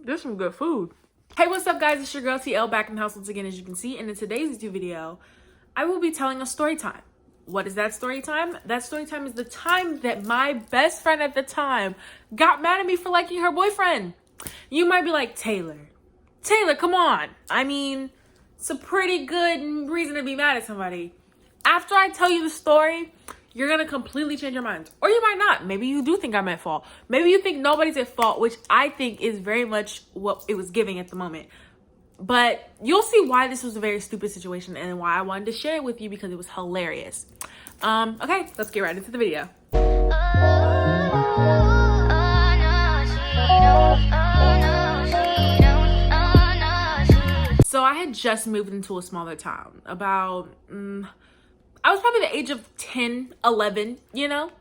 There's some good food. Hey, what's up, guys? It's your girl TL back in the house once again, as you can see. And in today's YouTube video, I will be telling a story time. What is that story time? That story time is the time that my best friend at the time got mad at me for liking her boyfriend. You might be like, Taylor, come on. I mean, it's a pretty good reason to be mad at somebody. After I tell you the story, you're going to completely change your mind. Or you might not. Maybe you do think I'm at fault. Maybe you think nobody's at fault, which I think is very much what it was giving at the moment. But you'll see why this was a very stupid situation and why I wanted to share it with you, because it was hilarious. Okay, let's get right into the video. So I had just moved into a smaller town. About, I was probably the age of 10, 11, you know?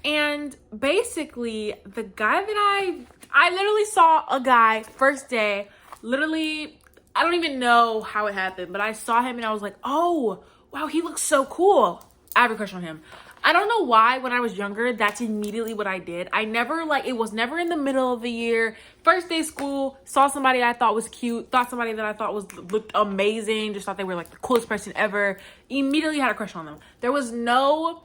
And basically, the guy that I literally saw a guy first day. Literally, I don't even know how it happened, but I saw him and I was like, oh, wow, he looks so cool. I have a crush on him. I don't know why when I was younger, that's immediately what I did. I never, it was never in the middle of the year. First day school, saw somebody I thought was cute, thought somebody that I thought looked amazing, just thought they were like the coolest person ever. Immediately had a crush on them. There was no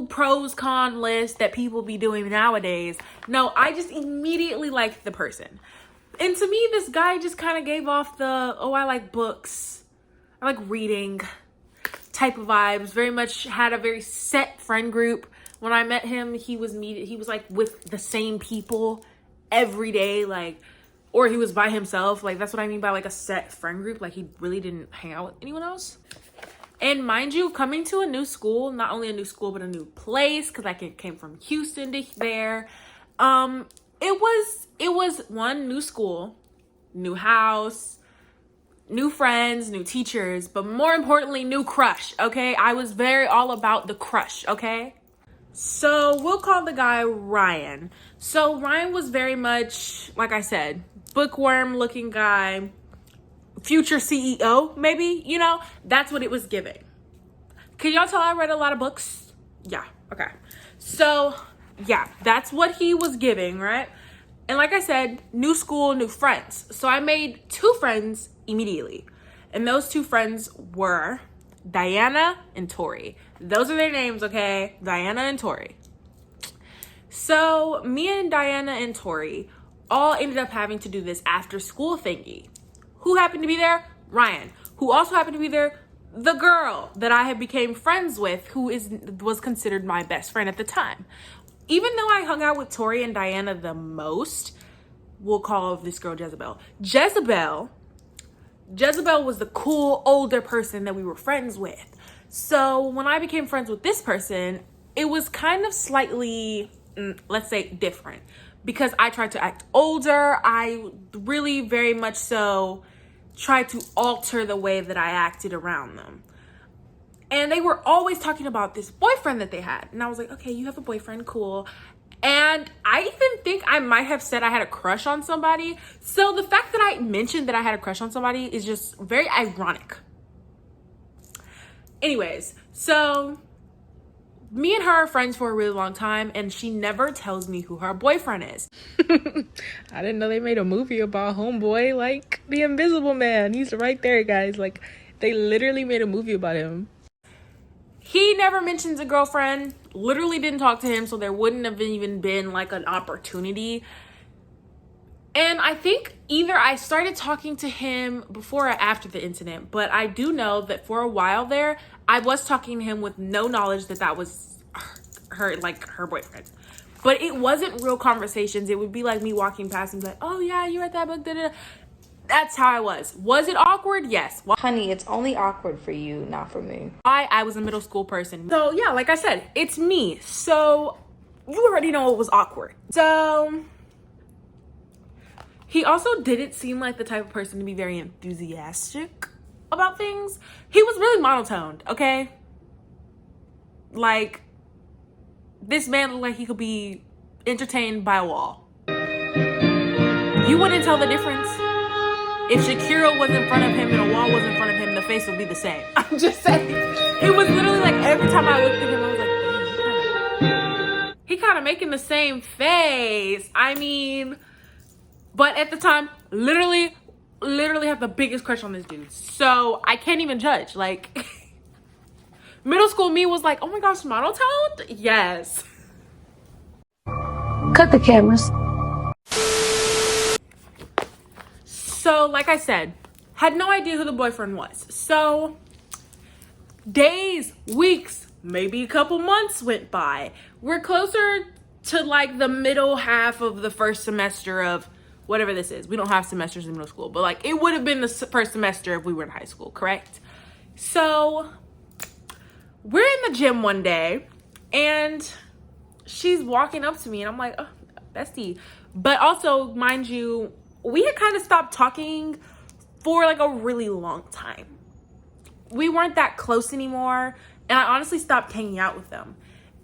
pros con list that people be doing nowadays. No, I just immediately liked the person. And to me, this guy just kind of gave off the, oh, I like books, I like reading type of vibes. Very much had a very set friend group. When I met him, he was like with the same people every day, or he was by himself. That's what I mean by like a set friend group. He really didn't hang out with anyone else. And mind you, coming to a new school, not only a new school, but a new place, because I came from Houston to there. It was one, new school, new house, new friends, new teachers, but more importantly, new crush, okay? I was very all about the crush, okay? So we'll call the guy Ryan. So Ryan was very much, like I said, bookworm looking guy, future CEO, maybe, you know? That's what it was giving. Can y'all tell I read a lot of books? Yeah, okay. So yeah, that's what he was giving, right? And like I said, new school, new friends. So I made 2 friends immediately. And those 2 friends were Diana and Tori. Those are their names, okay? Diana and Tori. So me and Diana and Tori all ended up having to do this after school thingy. Who happened to be there? Ryan. Who also happened to be there? The girl that I had became friends with, who was considered my best friend at the time. Even though I hung out with Tori and Diana the most, we'll call this girl Jezebel. Jezebel was the cool older person that we were friends with. So when I became friends with this person, it was kind of slightly, let's say, different. Because I tried to act older. I really very much so tried to alter the way that I acted around them. And they were always talking about this boyfriend that they had. And I was like, okay, you have a boyfriend, cool. And I even think I might have said I had a crush on somebody. So the fact that I mentioned that I had a crush on somebody is just very ironic. Anyways, so me and her are friends for a really long time, and she never tells me who her boyfriend is. I didn't know they made a movie about homeboy, like the Invisible Man. He's right there, guys. They literally made a movie about him. He never mentions a girlfriend, literally didn't talk to him, so there wouldn't have even been an opportunity. And I think either I started talking to him before or after the incident, but I do know that for a while there, I was talking to him with no knowledge that was her boyfriend. But it wasn't real conversations. It would be like me walking past and be like, oh yeah, you read that book, da-da-da. That's how I was. Was it awkward? Yes. Honey, it's only awkward for you, not for me. I was a middle school person. So yeah, like I said, it's me. So you already know it was awkward. So he also didn't seem like the type of person to be very enthusiastic about things. He was really monotoned, okay? This man looked like he could be entertained by a wall. You wouldn't tell the difference. If Shakira was in front of him and a wall was in front of him, the face would be the same. I'm just saying. It was literally every time I looked at him, I was like, he kind of making the same face. I mean, But at the time, literally have the biggest crush on this dude. So I can't even judge. Like, middle school me was like, oh my gosh, monotone? Yes. Cut the cameras. So, like I said, had no idea who the boyfriend was. So, days, weeks, maybe a couple months went by. We're closer to like the middle half of the first semester of whatever this is. We don't have semesters in middle school, but like it would have been the first semester if we were in high school, correct? So, we're in the gym one day and she's walking up to me and I'm like, oh, bestie. But also, mind you, we had kind of stopped talking for like a really long time. We weren't that close anymore. And I honestly stopped hanging out with them.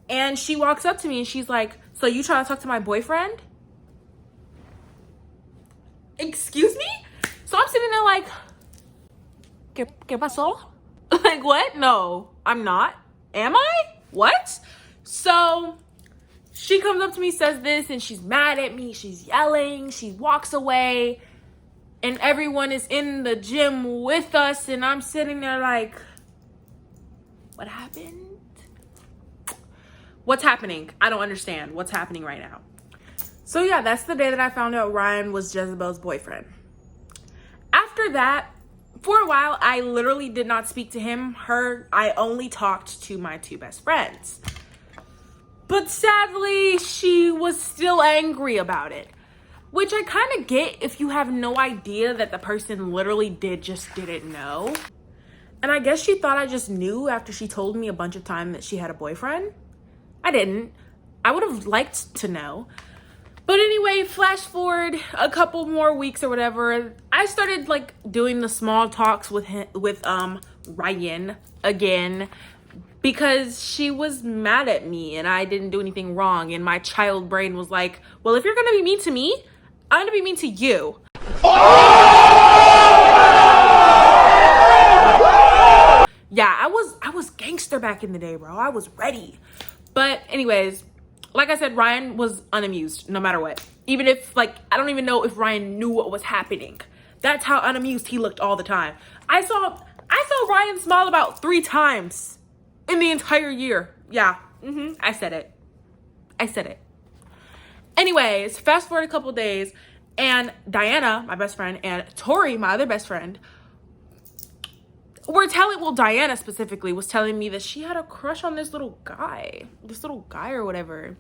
And she walks up to me and she's like, so you trying to talk to my boyfriend? Excuse me? So I'm sitting there like, ¿Qué pasó? Like, what? No, I'm not. Am I? What? So she comes up to me, says this, and she's mad at me. She's yelling. She walks away. And everyone is in the gym with us. And I'm sitting there like, what happened? What's happening? I don't understand what's happening right now. So yeah, that's the day that I found out Ryan was Jezebel's boyfriend. After that, for a while, I literally did not speak to him, her. I only talked to my two best friends. But sadly, she was still angry about it. Which I kind of get if you have no idea that the person literally didn't know. And I guess she thought I just knew after she told me a bunch of time that she had a boyfriend. I didn't. I would have liked to know. But anyway, flash forward a couple more weeks or whatever. I started like doing the small talks with Ryan again because she was mad at me and I didn't do anything wrong. And my child brain was like, well, if you're going to be mean to me, I'm going to be mean to you. Yeah, I was gangster back in the day, bro. I was ready. But anyways, like I said, Ryan was unamused no matter what. Even if, like, I don't even know if Ryan knew what was happening. That's how unamused he looked all the time. I saw Ryan smile about 3 times in the entire year. Yeah, I said it. Anyways, fast forward a couple days, and Diana, my best friend, and Tori, my other best friend, Diana specifically was telling me that she had a crush on this little guy or whatever.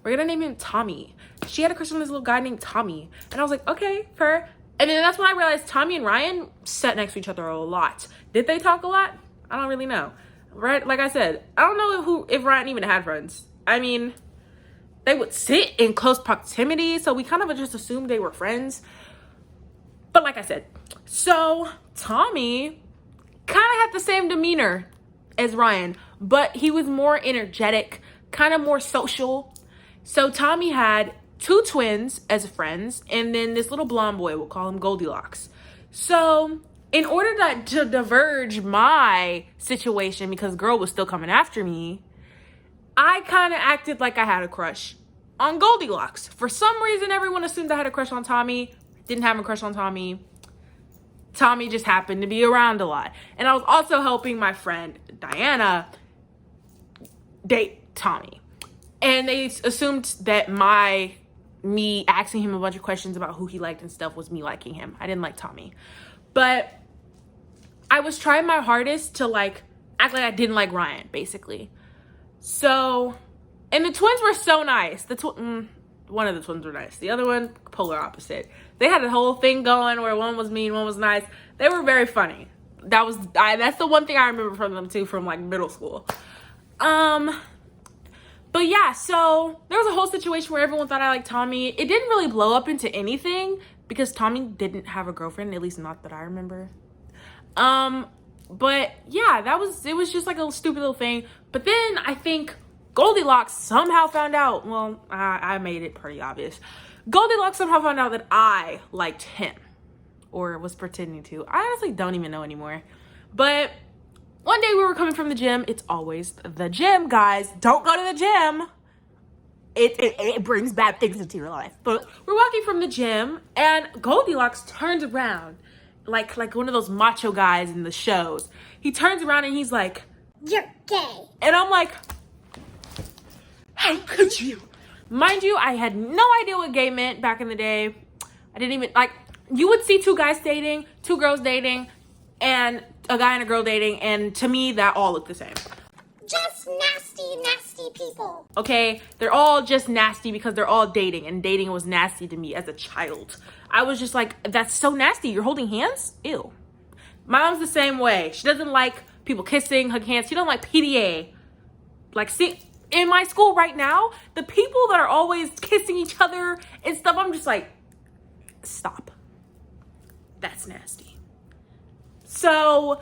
We're gonna name him Tommy. She had a crush on this little guy named Tommy. And I was like, okay, her. And then that's when I realized Tommy and Ryan sat next to each other a lot. Did they talk a lot? I don't really know. Right? Like I said, I don't know if Ryan even had friends. I mean, they would sit in close proximity, so we kind of just assumed they were friends. But like I said, so Tommy kind of had the same demeanor as Ryan, but he was more energetic, kind of more social. So Tommy had 2 twins as friends, and then this little blonde boy, we'll call him Goldilocks. So in order to diverge my situation, because girl was still coming after me, I kind of acted like I had a crush on Goldilocks. For some reason, everyone assumed I had a crush on Tommy. Didn't have a crush on Tommy. Tommy just happened to be around a lot. And I was also helping my friend Diana date Tommy. And they assumed that me asking him a bunch of questions about who he liked and stuff was me liking him. I didn't like Tommy. But I was trying my hardest to like act like I didn't like Ryan, basically. So, and the twins were so nice. One of the twins were nice. The other one, polar opposite. They had a whole thing going where one was mean, one was nice. They were very funny. That's the one thing I remember from them too, from like middle school. But yeah, so there was a whole situation where everyone thought I liked Tommy. It didn't really blow up into anything because Tommy didn't have a girlfriend, at least not that I remember. But yeah, it was just like a stupid little thing. But then I think Goldilocks somehow found out, well, I made it pretty obvious. Goldilocks somehow found out that I liked him, or was pretending to. I honestly don't even know anymore. But one day we were coming from the gym. It's always the gym, guys. Don't go to the gym. it brings bad things into your life. But we're walking from the gym, and Goldilocks turns around, like one of those macho guys in the shows. He turns around and he's like, "You're gay." And I'm like, how could you? Mind you, I had no idea what gay meant back in the day. I didn't even, like, you would see two guys dating, two girls dating, and a guy and a girl dating, and to me, that all looked the same. Just nasty, nasty people. Okay, they're all just nasty because they're all dating, and dating was nasty to me as a child. I was just like, that's so nasty. You're holding hands? Ew. My mom's the same way. She doesn't like people kissing, hugging hands. She don't like PDA. Like, see, in my school right now, the people that are always kissing each other and stuff, I'm just like, stop. That's nasty. So,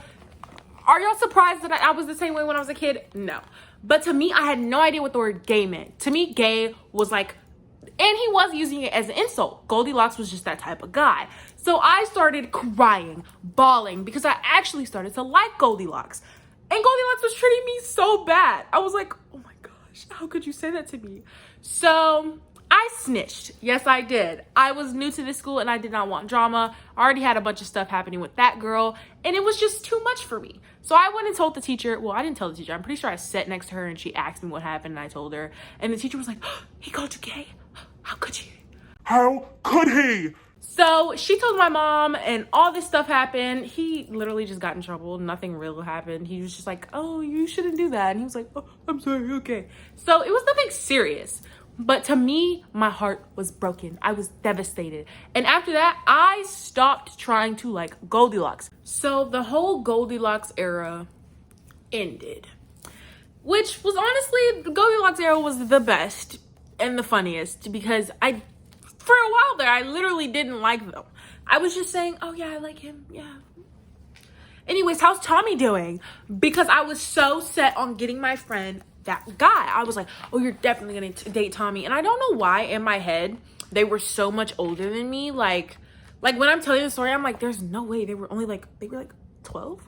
are y'all surprised that I was the same way when I was a kid? No. But to me, I had no idea what the word gay meant. To me, gay was like, and he was using it as an insult. Goldilocks was just that type of guy. So I started crying, bawling, because I actually started to like Goldilocks. And Goldilocks was treating me so bad. I was like, oh my gosh, how could you say that to me? So I snitched. Yes, I did. I was new to this school and I did not want drama. I already had a bunch of stuff happening with that girl and it was just too much for me. So I went and told the teacher. Well, I didn't tell the teacher. I'm pretty sure I sat next to her and she asked me what happened and I told her. And the teacher was like, oh, he called you gay? How could you? How could he? So she told my mom and all this stuff happened. He literally just got in trouble. Nothing real happened. He was just like, oh, you shouldn't do that. And he was like, oh, I'm sorry, okay. So it was nothing serious. But to me, my heart was broken. I was devastated. And after that, I stopped trying to like Goldilocks. So the whole Goldilocks era ended. Which was honestly, the Goldilocks era was the best and the funniest because for a while there, I literally didn't like them. I was just saying, oh yeah, I like him, yeah. Anyways, how's Tommy doing? Because I was so set on getting my friend that guy. I was like, oh, you're definitely gonna date Tommy. And I don't know why in my head, they were so much older than me. Like when I'm telling the story, I'm like, there's no way. They were like 12?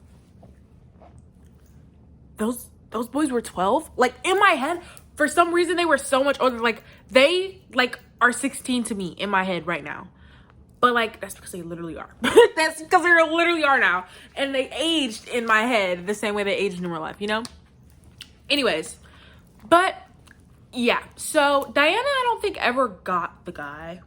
Those boys were 12? Like in my head, for some reason, they were so much older. Like they are 16 to me in my head right now. But like, that's because they literally are. That's because they literally are now. And they aged in my head the same way they aged in real life, you know? Anyways, but yeah. So Diana, I don't think ever got the guy.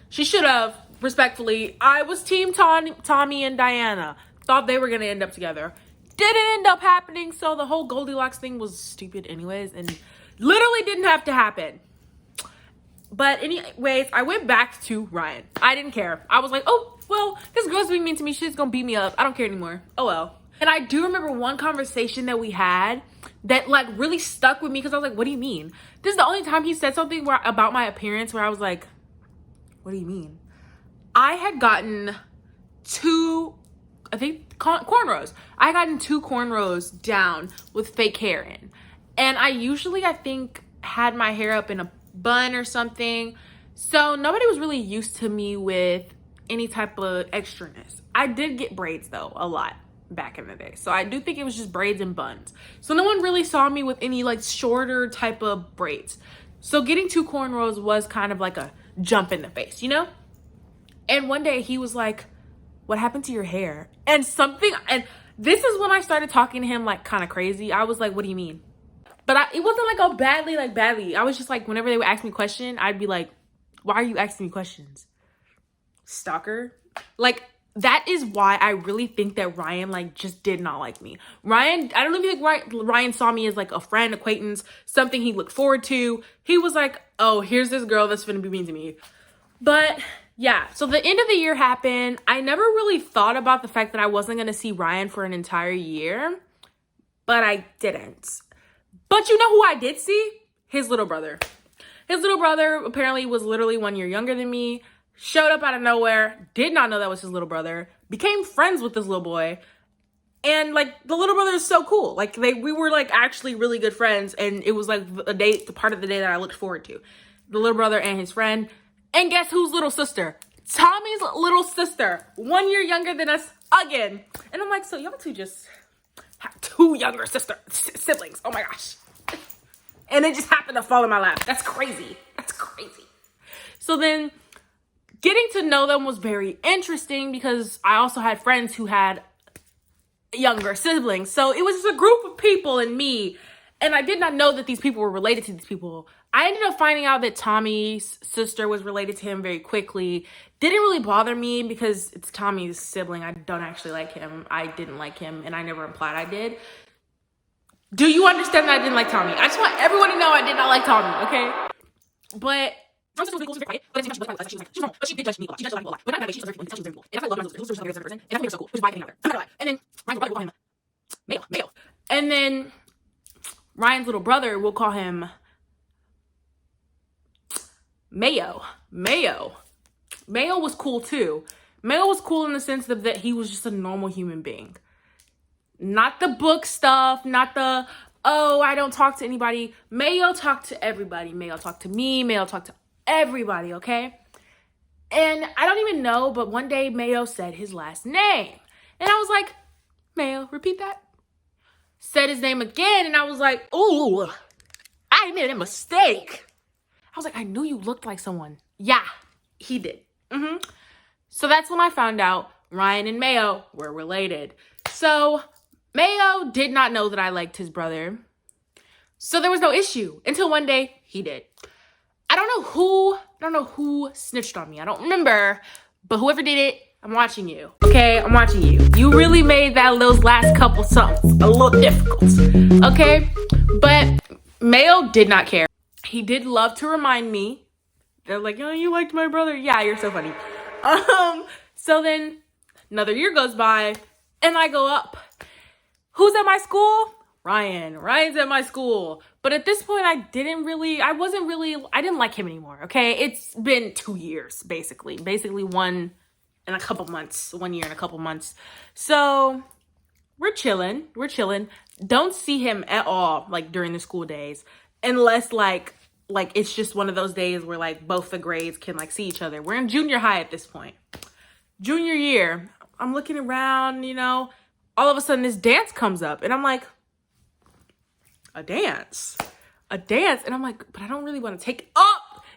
She should have, respectfully. I was team Tommy and Diana. Thought they were going to end up together. Didn't end up happening. So the whole Goldilocks thing was stupid anyways. And literally didn't have to happen. But anyways, I went back to Ryan. I didn't care. I was like, oh, well, this girl's being mean to me. She's gonna beat me up. I don't care anymore. Oh, well. And I do remember one conversation that we had that like really stuck with me because I was like, what do you mean? This is the only time he said something about my appearance where I was like, what do you mean? I had gotten cornrows. I had gotten 2 cornrows down with fake hair in. And I usually, I think, had my hair up in a bun or something. So nobody was really used to me with any type of extraness. I did get braids though, a lot back in the day. So I do think it was just braids and buns. So no one really saw me with any like shorter type of braids. So getting 2 cornrows was kind of like a jump in the face, you know? And one day he was like, what happened to your hair? And this is when I started talking to him like kind of crazy. I was like, what do you mean? But it wasn't like, oh, badly. I was just like, whenever they would ask me a question, I'd be like, why are you asking me questions? Stalker? Like, that is why I really think that Ryan, like, just did not like me. Ryan, I don't even think Ryan saw me as, like, a friend, acquaintance, something he looked forward to. He was like, oh, here's this girl that's gonna be mean to me. But, yeah. So the end of the year happened. I never really thought about the fact that I wasn't gonna see Ryan for an entire year. But I didn't. But you know who I did see? His little brother. His little brother apparently was literally 1 year younger than me. Showed up out of nowhere. Did not know that was his little brother. Became friends with this little boy. And like the little brother is so cool. Like we were like actually really good friends. And it was like the part of the day that I looked forward to. The little brother and his friend. And guess whose little sister? Tommy's little sister. 1 year younger than us again. And I'm like, so y'all two just have 2 younger siblings. Oh my gosh. And it just happened to fall in my lap. That's crazy. That's crazy. So then getting to know them was very interesting because I also had friends who had younger siblings. So it was just a group of people and me. And I did not know that these people were related to these people. I ended up finding out that Tommy's sister was related to him very quickly. Didn't really bother me because it's Tommy's sibling. I don't actually like him. I didn't like him, and I never implied I did. Do you understand that I didn't like Tommy? I just want everyone to know I did not like Tommy, okay? But my sister was really cool, she was very quiet, but at the same time, she was like, she's normal, but she did judge me a lot. She judged a lot of people a lot. But not in that way, she was very cool, she was very cool. And I love my sister, she was a very person, and I think they're so cool, which is why I can't hang out there. I'm not gonna lie. And then Ryan's little brother, we'll call him Mayo. And then Ryan's little brother, we'll call him Mayo. Mayo was cool too. Mayo was cool in the sense that he was just a normal human being. Not the book stuff, not the, oh, I don't talk to anybody. Mayo talked to everybody. Mayo talked to me. Mayo talked to everybody, okay? And I don't even know, but one day Mayo said his last name. And I was like, Mayo, repeat that. Said his name again, and I was like, ooh, I made a mistake. I was like, I knew you looked like someone. Yeah, he did. So that's when I found out Ryan and Mayo were related. So Mayo did not know that I liked his brother. So there was no issue until one day he did. I don't know who snitched on me. I don't remember, but whoever did it, I'm watching you. Okay, I'm watching you. You really made those last couple somethings a little difficult. Okay, but Mayo did not care. He did love to remind me. They're like, oh, you liked my brother. Yeah, you're so funny. So then another year goes by and I go up. Who's at my school? Ryan's at my school. But at this point, I didn't like him anymore. Okay. It's been 2 years, basically 1 year and a couple months. So we're chilling. Don't see him at all, like during the school days, unless like it's just one of those days where like both the grades can like see each other. We're in junior high at this point. Junior year, I'm looking around, all of a sudden this dance comes up and I'm like, a dance. And I'm like, but I don't really want to take,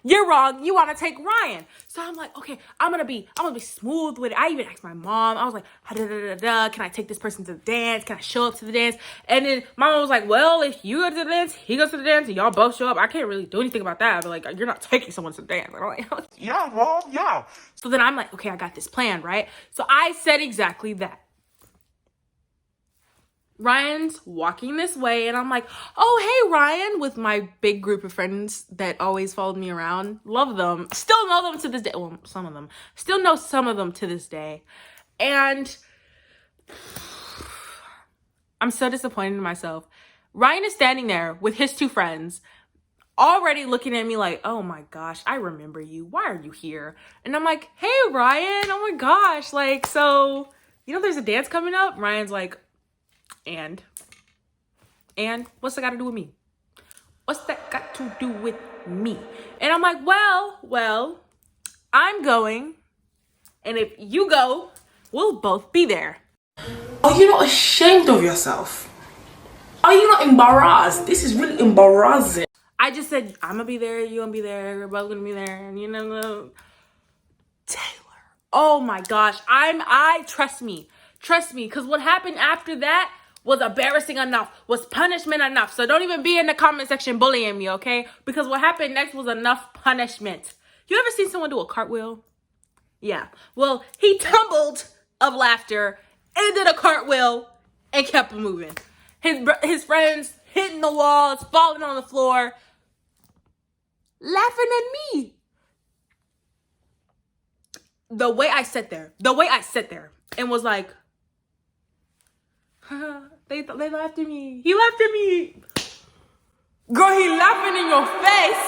you're wrong. You want to take Ryan. So I'm like, okay, I'm going to be smooth with it. I even asked my mom, I was like, can I take this person to the dance? Can I show up to the dance? And then my mom was like, well, if you go to the dance, he goes to the dance, and y'all both show up, I can't really do anything about that. But like, you're not taking someone to the dance. And I'm like, yeah, mom, yeah. So then I'm like, okay, I got this plan, right? So I said exactly that. Ryan's walking this way and I'm like, oh, hey, Ryan, with my big group of friends that always followed me around. Love them. Still know them to this day. Well, some of them. Still know some of them to this day. And I'm so disappointed in myself. Ryan is standing there with his 2 friends, already looking at me like, oh my gosh, I remember you. Why are you here? And I'm like, hey, Ryan, oh my gosh. Like, so, there's a dance coming up? Ryan's like, and what's that got to do with me? What's that got to do with me? And I'm like, well, I'm going. And if you go, we'll both be there. Are you not ashamed of yourself? Are you not embarrassed? This is really embarrassing. I just said, I'm going to be there. You're going to be there. We're both going to be there. And Taylor. Oh my gosh. Trust me. Because what happened after that was embarrassing enough, was punishment enough. So don't even be in the comment section bullying me, okay? Because what happened next was enough punishment. You ever seen someone do a cartwheel? Yeah. Well, he tumbled of laughter and did a cartwheel and kept moving. His friends hitting the walls, falling on the floor, laughing at me. The way I sat there and was like, they laughed at me. He laughed at me. Girl, he laughing in your face.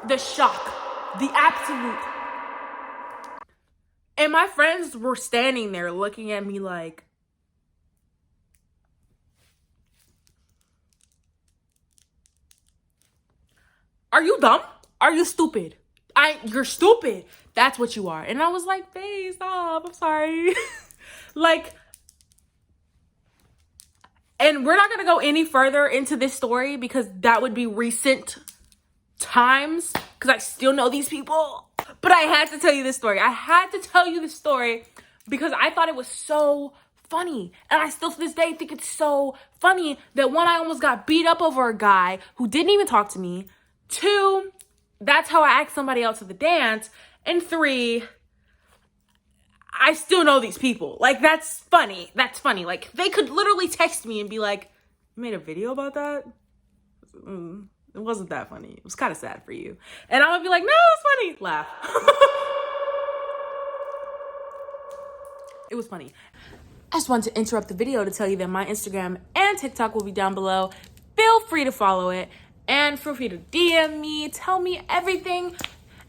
The shock, the absolute. And my friends were standing there looking at me like, are you dumb? Are you stupid? You're stupid. That's what you are. And I was like, babe, stop. I'm sorry. Like, And we're not going to go any further into this story because that would be recent times, because I still know these people. But I had to tell you this story. I had to tell you this story because I thought it was so funny. And I still to this day think it's so funny that one, I almost got beat up over a guy who didn't even talk to me. 2, that's how I asked somebody out to the dance. And 3, I still know these people. Like, that's funny. That's funny. Like, they could literally text me and be like, you made a video about that? It wasn't that funny. It was kind of sad for you. And I would be like, no, it's funny. Laugh. It was funny. I just wanted to interrupt the video to tell you that my Instagram and TikTok will be down below. Feel free to follow it. And feel free to DM me. Tell me everything.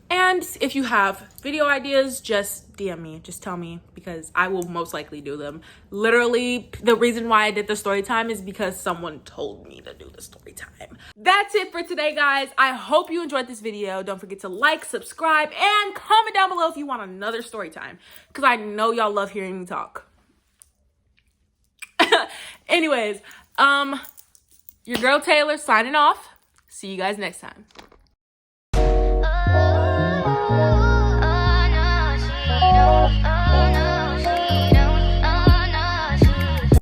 And if you have video ideas, just DM me. Just tell me, because I will most likely do them. Literally, the reason why I did the story time is because someone told me to do the story time. That's it for today, guys. I hope you enjoyed this video. Don't forget to like, subscribe, and comment down below if you want another story time, because I know y'all love hearing me talk. Anyways, your girl Taylor signing off. See you guys next time.